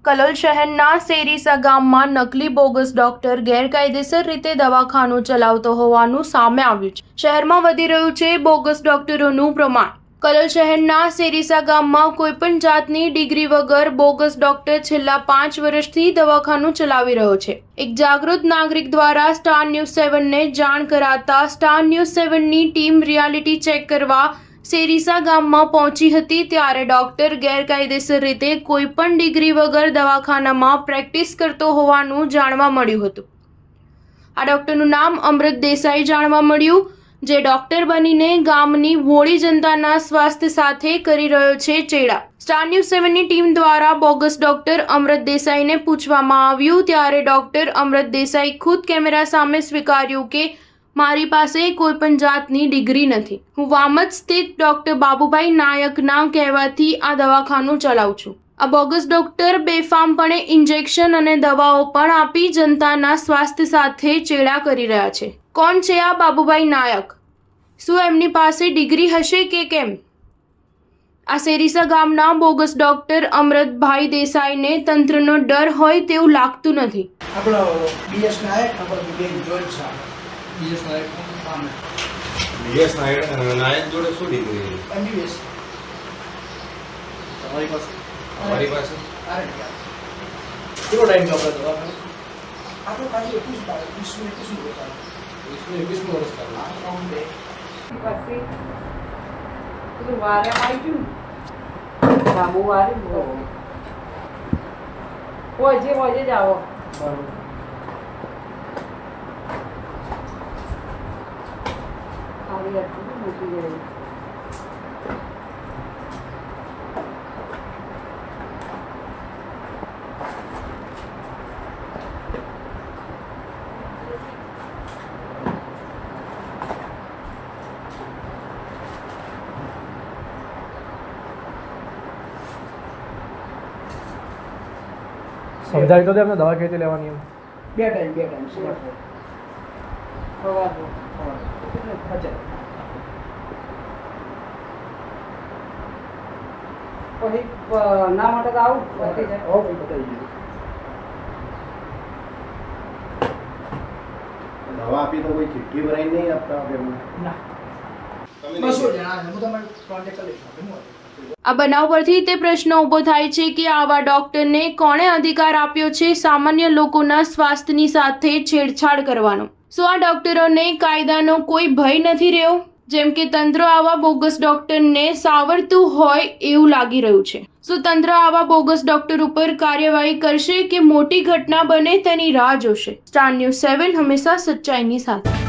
કલોલ શહેરના સેરીસા ગામમાં નકલી બોગસ ડોક્ટર ગેરકાયદેસર રીતે દવાખાનું ચલાવતો હોવાનું સામે આવ્યું છે। શહેરમાં વધી રહ્યું છે બોગસ ડોક્ટરોનું પ્રમાણ। કલોલ શહેરના સેરીસા ગામમાં કોઈપણ જાતની ડિગ્રી વગર બોગસ ડોક્ટર છેલ્લા 5 વર્ષથી દવાખાનું ચલાવી રહ્યો છે। એક જાગૃત નાગરિક દ્વારા સ્ટાર ન્યૂઝ 7ને જાણ કરાતા સ્ટાર ન્યૂઝ 7ની ટીમ રિયાલિટી ચેક કરવા સેરીસા ગામમાં પહોંચી હતી। ત્યારે ડોક્ટર ગેરકાયદેસર રીતે કોઈપણ ડિગ્રી વગર દવાખાનામાં પ્રેક્ટિસ કરતો હોવાનું જાણવા મળ્યું હતું। આ ડોક્ટરનું નામ અમૃત દેસાઈ જાણવા મળ્યું, જે ડોક્ટર બનીને ગામની ભોળી જનતાના સ્વાસ્થ્ય સાથે કરી રહ્યો છે ચેડા। સ્ટાર ન્યૂઝ 7ની ટીમ દ્વારા બોગસ ડોક્ટર અમૃત દેસાઈને પૂછવામાં આવ્યું, ત્યારે ડોક્ટર અમૃત દેસાઈ ખુદ કેમેરા સામે સ્વીકાર્યું કે મારી પાસે કોઈ પણ જાતની ડિગ્રી નથી। હું વામદ સ્થિત ડોક્ટર બાબુભાઈ નાયકના કહેવાથી આ દવાખાનું ચલાવું છું। આ બોગસ ડોક્ટર બેફામપણે ઇન્જેક્શન અને દવાઓ પણ આપી જનતાના સ્વાસ્થ્ય સાથે ચેડા કરી રહ્યા છે। કોણ છે આ બાબુભાઈ નાયક? શું એમની પાસે ડિગ્રી હશે કે કેમ? આ સેરીસા ગામના બોગસ ડોક્ટર અમૃતભાઈ દેસાઈને તંત્રનો ડર હોય તેવું લાગતું નથી। આપણો બીએસ નાયક આપણો બેન જોઈન્ટ છે। બીએસ નાયક જોડે શું ડિગ્રી છે? એમબીબીએસ તમારી પાસે કેટલો ટાઈમ જોબ કરતો આપણે પાછી 21 વર્ષ ચાલે। આ કાઉન્ટ દે પછી પેલું વારે આવી ગયું બાબુ વારે હોય જ આવો બરોબર। આવી હતી મૂકી ગઈ। સમજાવી તો દે આપણે દવા કેવી રીતે લેવાની એમ। બે ટાઈમ સવાર સવારનું અચ્છા પછી ના માટે તો આવું પતી જાય। ઓ ભાઈ બતાવી દીધું। દવા આપી તો કોઈ ચિઠ્ઠી ભરાઈ નહીં આપતા આપણે ના બસો જણા હું તમારે કોન્ટેક્ટ કરી લઈશ। આ બનાવ પરથી તે પ્રશ્ન ઊભો થાય છે કે આવા ડોક્ટરને કોણે અધિકાર આપ્યો છે સામાન્ય લોકોના સ્વાસ્થ્યની સાથે છેડછાડ કરવાનો? શું આ ડોક્ટરોને કાયદાનો કોઈ ભય નથી રહ્યો? જેમ કે તંત્ર આવા બોગસ ડોક્ટરને સાવરતું હોય એવું લાગી રહ્યું છે। શું તંત્ર આવા બોગસ ડોક્ટર ઉપર કાર્યવાહી કરશે કે મોટી ઘટના બને તેની રાહ જોશે? સ્ટાર ન્યૂઝ 7 હંમેશા સચ્ચાઈની સાથે।